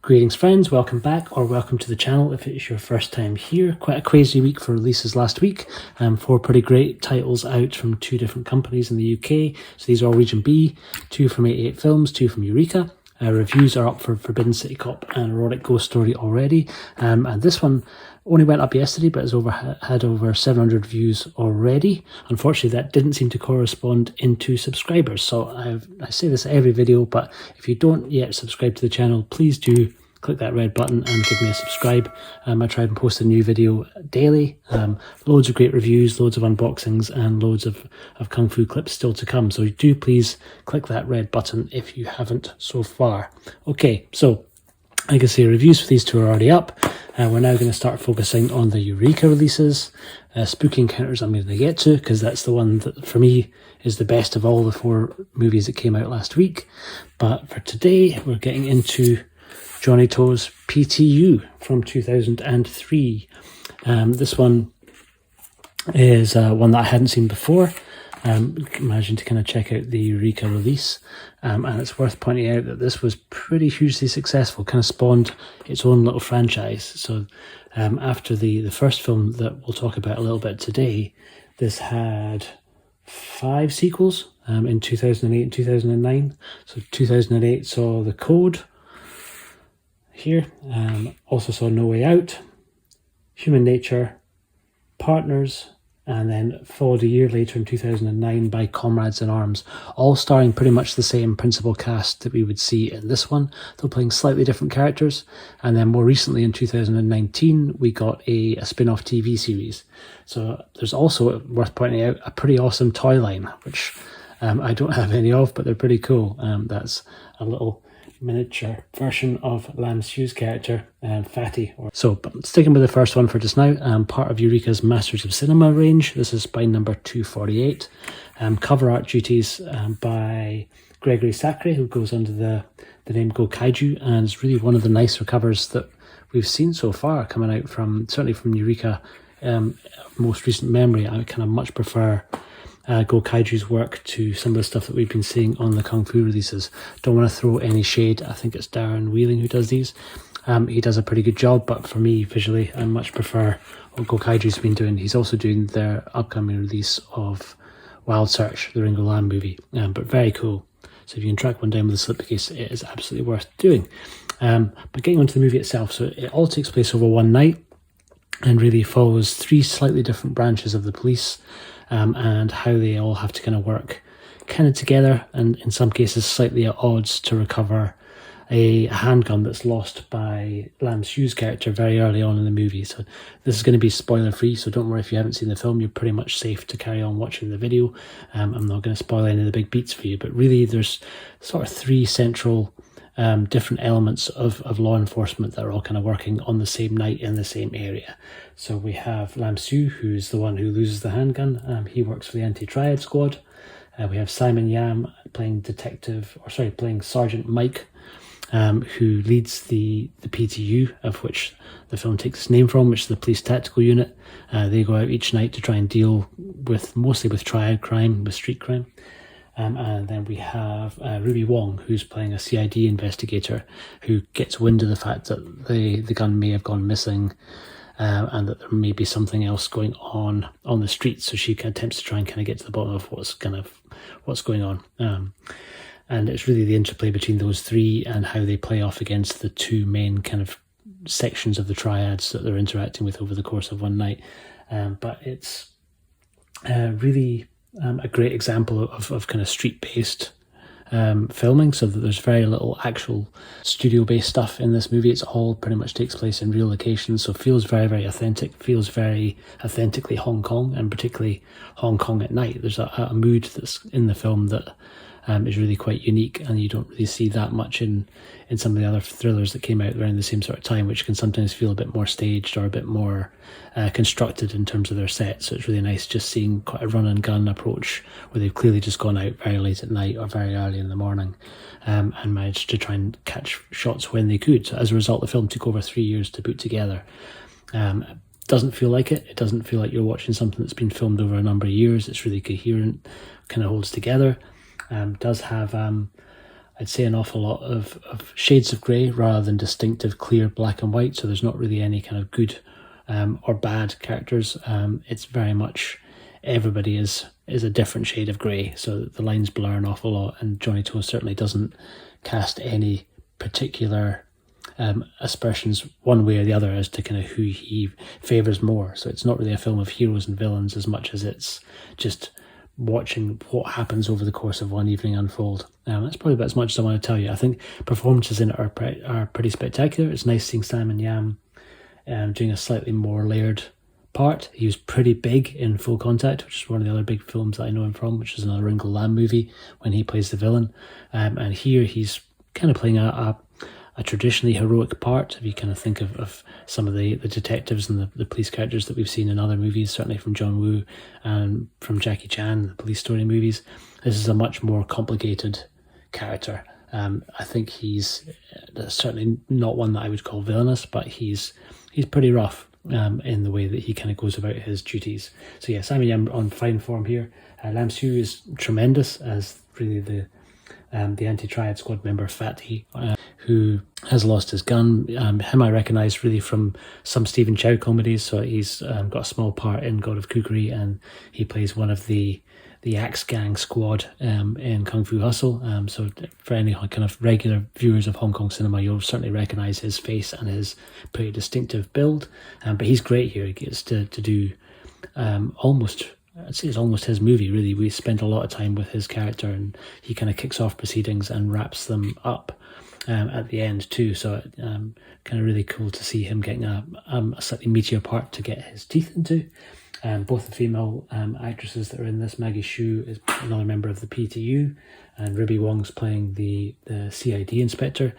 Greetings friends, welcome back or welcome to the channel if it is your first time here. Quite a crazy week for releases last week. 4 pretty great titles out from 2 different companies in the UK. So these are all Region B, 2 from 88 Films, 2 from Eureka. Reviews are up for Forbidden City Cop and Erotic Ghost Story already. And this one only went up yesterday but has had over 700 views already. Unfortunately, that didn't seem to correspond into subscribers. So I say this every video, but if you don't yet subscribe to the channel, please do click that red button and give me a subscribe. I try and post a new video daily. Loads of great reviews, loads of unboxings, and loads of Kung Fu clips still to come. So do please click that red button if you haven't so far. Okay, so I can say reviews for these 2 are already up. We're now going to start focusing on the Eureka releases. Spooky Encounters I'm going to get to because that's the one that for me is the best of all the 4 movies that came out last week. But for today, we're getting into Johnnie To's PTU from 2003. This one is one that I hadn't seen before. Imagine to kind of check out the Eureka release. And it's worth pointing out that this was pretty hugely successful, kind of spawned its own little franchise. So after the first film that we'll talk about a little bit today, this had 5 sequels in 2008 and 2009. So 2008 saw The Code here, also saw No Way Out, Human Nature, Partners, and then followed a year later in 2009 by Comrades in Arms, all starring pretty much the same principal cast that we would see in this one, though playing slightly different characters. And then more recently in 2019, we got a spin-off TV series. So there's also, worth pointing out, a pretty awesome toy line, which I don't have any of, but they're pretty cool. That's a little miniature version of Lam Shiu's character, Fatty. So sticking with the first one for just now, part of Eureka's Masters of Cinema range. This is by number 248. Cover art duties by Gregory Sacre, who goes under the name Go Kaiju, and is really one of the nicer covers that we've seen so far coming out from, certainly from Eureka. Most recent memory, I kind of much prefer Go Kaiju's work to some of the stuff that we've been seeing on the Kung Fu releases. Don't want to throw any shade. I think it's Darren Wheeling who does these. He does a pretty good job, but for me, visually, I much prefer what Go Kaiju's been doing. He's also doing their upcoming release of Wild Search, the Ringo Lam movie, but very cool. So if you can track one down with a slipcase, it is absolutely worth doing. But getting onto the movie itself, so it all takes place over one night and really follows 3 slightly different branches of the police, and how they all have to kind of work kind of together, and in some cases slightly at odds, to recover a handgun that's lost by Lam Shiu's character very early on in the movie. So this is going to be spoiler free, so don't worry if you haven't seen the film, you're pretty much safe to carry on watching the video. I'm not going to spoil any of the big beats for you, but really there's sort of 3 central different elements of law enforcement that are all kind of working on the same night in the same area. So we have Lam Shiu, who's the one who loses the handgun. He works for the Anti-Triad Squad. We have Simon Yam playing playing Sergeant Mike, who leads the PTU, of which the film takes its name from, which is the police tactical unit. They go out each night to try and deal mostly with triad crime, with street crime. And then we have Ruby Wong, who's playing a CID investigator who gets wind of the fact that the gun may have gone missing, and that there may be something else going on the streets. So she attempts to try and kind of get to the bottom of what's going on. And it's really the interplay between those 3 and how they play off against the 2 main kind of sections of the triads that they're interacting with over the course of one night. But it's really a great example of kind of street-based filming, so that there's very little actual studio-based stuff in this movie. It's all pretty much takes place in real locations, so it feels very, very authentic, feels very authentically Hong Kong, and particularly Hong Kong at night. There's a mood that's in the film that is really quite unique, and you don't really see that much in some of the other thrillers that came out around the same sort of time, which can sometimes feel a bit more staged or a bit more constructed in terms of their sets. So it's really nice just seeing quite a run and gun approach where they've clearly just gone out very late at night or very early in the morning, and managed to try and catch shots when they could. So as a result, the film took over 3 years to put together. Doesn't feel like it. It doesn't feel like you're watching something that's been filmed over a number of years. It's really coherent, kind of holds together. Does have I'd say, an awful lot of shades of grey rather than distinctive clear black and white. So there's not really any kind of good or bad characters. It's very much everybody is a different shade of grey. So the lines blur an awful lot, and Johnnie To certainly doesn't cast any particular aspersions one way or the other as to kind of who he favours more. So it's not really a film of heroes and villains as much as it's just watching what happens over the course of one evening unfold. That's probably about as much as I want to tell you. I think performances in it are pretty spectacular. It's nice seeing Simon Yam doing a slightly more layered part. He was pretty big in Full Contact, which is one of the other big films that I know him from, which is another Ringo Lam movie, when he plays the villain. And here he's kind of playing a traditionally heroic part. If you kind of think of some of the detectives and the police characters that we've seen in other movies, certainly from John Woo and from Jackie Chan, the police story movies, this is a much more complicated character. I think he's certainly not one that I would call villainous, but he's pretty rough in the way that he kind of goes about his duties. So yeah, Simon Yam on fine form here. Lam Siu is tremendous as really the anti-triad squad member Fatih, who has lost his gun. Him I recognise really from some Stephen Chow comedies. So he's got a small part in God of Kukri, and he plays one of the Axe Gang squad in Kung Fu Hustle. So for any kind of regular viewers of Hong Kong cinema, you'll certainly recognise his face and his pretty distinctive build. But he's great here. He gets to do almost... I'd say it's almost his movie, really. We spent a lot of time with his character, and he kind of kicks off proceedings and wraps them up at the end too. So kind of really cool to see him getting a slightly meatier part to get his teeth into. Both the female actresses that are in this, Maggie Shiu is another member of the PTU, and Ruby Wong's playing the CID inspector.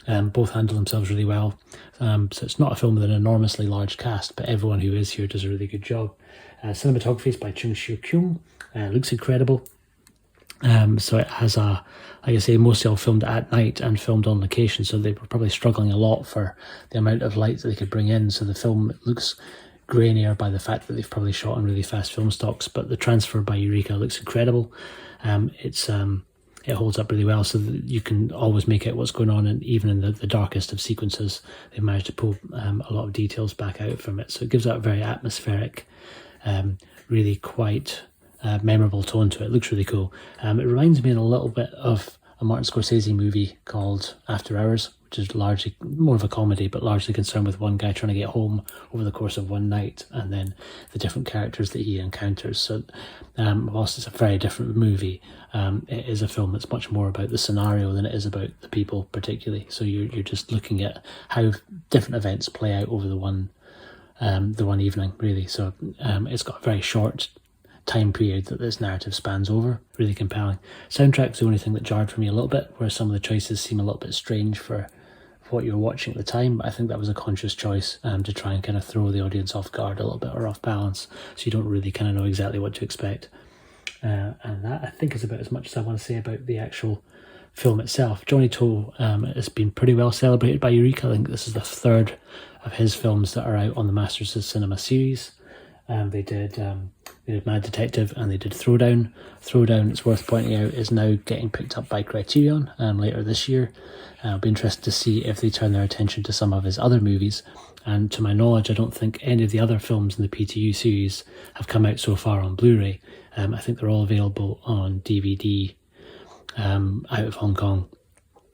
Both handle themselves really well. So it's not a film with an enormously large cast, but everyone who is here does a really good job. Cinematography is by Chung Shiu Kyung. Looks incredible. So it has like I say, mostly all filmed at night and filmed on location, so they were probably struggling a lot for the amount of light that they could bring in. So the film looks grainier by the fact that they've probably shot on really fast film stocks, but the transfer by Eureka looks incredible. It holds up really well, so that you can always make out what's going on, and even in the darkest of sequences, they've managed to pull a lot of details back out from it. So it gives that a very atmospheric, really quite memorable tone to it. It looks really cool. It reminds me a little bit of a Martin Scorsese movie called After Hours, which is largely more of a comedy, but largely concerned with one guy trying to get home over the course of one night, and then the different characters that he encounters. So whilst it's a very different movie, it is a film that's much more about the scenario than it is about the people particularly. So you're just looking at how different events play out over the one evening, really. So it's got a very short time period that this narrative spans over. Really compelling. Soundtrack's the only thing that jarred for me a little bit, where some of the choices seem a little bit strange for what you're watching at the time. But I think that was a conscious choice to try and kind of throw the audience off guard a little bit, or off balance, so you don't really kind of know exactly what to expect. And that, I think, is about as much as I want to say about the actual film itself. Johnnie To has been pretty well celebrated by Eureka. I think this is the third of his films that are out on the Masters of Cinema series. They did Mad Detective, and they did Throwdown. Throwdown, it's worth pointing out, is now getting picked up by Criterion later this year. I'll be interested to see if they turn their attention to some of his other movies. And to my knowledge, I don't think any of the other films in the PTU series have come out so far on Blu-ray. I think they're all available on DVD out of Hong Kong.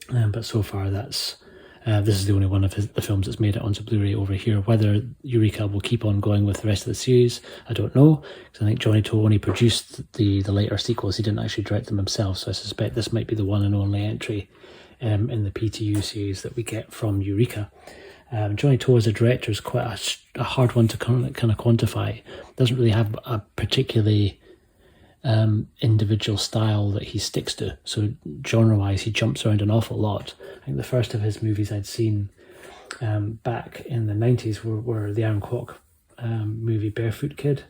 But so far, this is the only one of the films that's made it onto Blu-ray over here. Whether Eureka will keep on going with the rest of the series, I don't know, because I think Johnnie To only produced the later sequels. He didn't actually direct them himself, so I suspect this might be the one and only entry in the PTU series that we get from Eureka. Johnnie To as a director is quite a hard one to kind of quantify. Doesn't really have a particularly individual style that he sticks to. So genre-wise, he jumps around an awful lot. I think the first of his movies I'd seen back in the 90s were the Aaron Kwok movie Barefoot Kid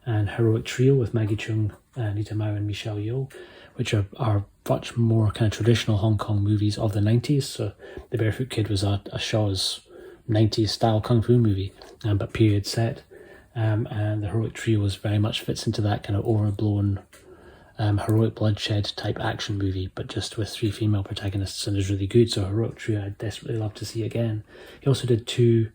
and Heroic Trio with Maggie Cheung, Nita Mao and Michelle Yeoh, which are much more kind of traditional Hong Kong movies of the 90s. So the Barefoot Kid was a Shaw's 90s style kung fu movie, but period set. And the Heroic Trio very much fits into that kind of overblown heroic bloodshed type action movie, but just with 3 female protagonists, and is really good. So Heroic Trio I'd desperately love to see again. He also did 2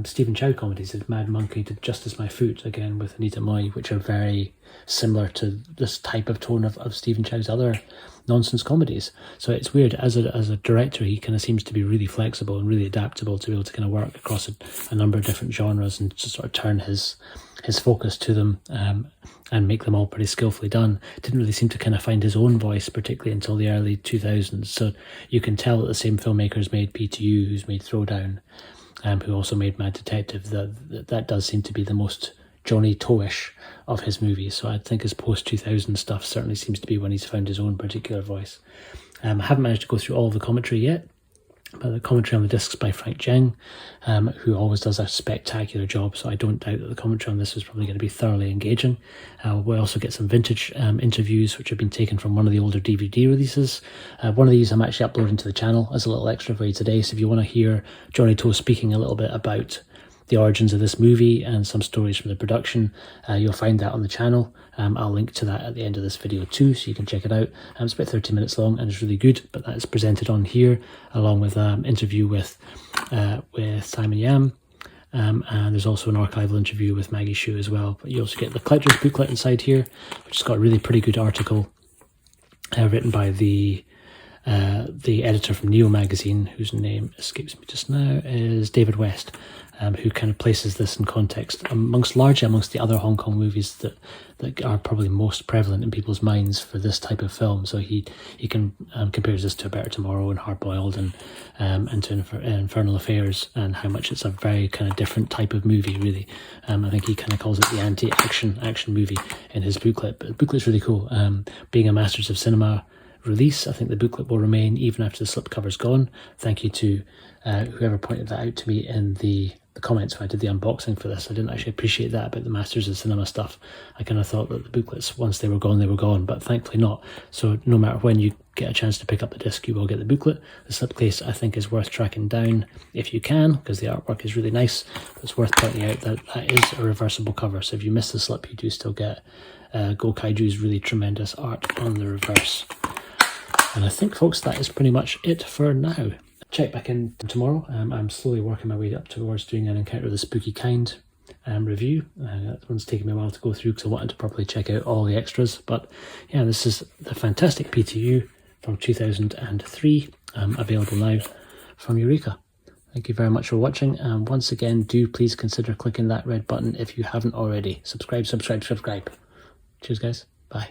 Stephen Chow comedies. Did Mad Monkey, did Justice My Foot, again with Anita Moy, which are very similar to this type of tone of Stephen Chow's other nonsense comedies. So it's weird, as a director, he kind of seems to be really flexible and really adaptable to be able to kind of work across a number of different genres and just sort of turn his focus to them and make them all pretty skillfully done. Didn't really seem to kind of find his own voice, particularly until the early 2000s. So you can tell that the same filmmakers made PTU, who's made Throwdown, who also made Mad Detective. That does seem to be the most Johnnie To-ish of his movies. So I think his post-2000 stuff certainly seems to be when he's found his own particular voice. I haven't managed to go through all of the commentary yet, but the commentary on the discs by Frank Jeng, who always does a spectacular job, so I don't doubt that the commentary on this is probably going to be thoroughly engaging. We'll also get some vintage interviews which have been taken from one of the older DVD releases. One of these I'm actually uploading to the channel as a little extra for you today, so if you want to hear Johnnie To speaking a little bit about the origins of this movie and some stories from the production, you'll find that on the channel. I'll link to that at the end of this video too, so you can check it out. It's about 30 minutes long and it's really good, but that is presented on here along with an interview with Simon Yam, and there's also an archival interview with Maggie Shiu as well. But you also get the collector's booklet inside here, which has got a really pretty good article written by the editor from Neo magazine, whose name escapes me just now, is David West, who kind of places this in context largely amongst the other Hong Kong movies that are probably most prevalent in people's minds for this type of film. So he compares this to A Better Tomorrow and Hard Boiled and to Infernal Affairs, and how much it's a very kind of different type of movie, really. I think he kind of calls it the anti-action movie in his booklet. But the booklet's really cool. Being a Masters of Cinema release, I think the booklet will remain even after the slipcover's gone. Thank you to whoever pointed that out to me in the comments when I did the unboxing for this. I didn't actually appreciate that about the Masters of Cinema stuff. I kind of thought that the booklets, once they were gone, but thankfully not. So no matter when you get a chance to pick up the disc, you will get the booklet. The slipcase, I think, is worth tracking down if you can, because the artwork is really nice. It's worth pointing out that that is a reversible cover, so if you miss the slip, you do still get Go Kaiju's really tremendous art on the reverse. And I think, folks, that is pretty much it for now. Check back in tomorrow. I'm slowly working my way up towards doing an Encounter of the Spooky Kind review. That one's taken me a while to go through because I wanted to properly check out all the extras. But yeah, this is the fantastic PTU from 2003, available now from Eureka. Thank you very much for watching, and once again, do please consider clicking that red button if you haven't already. Subscribe. Cheers, guys. Bye.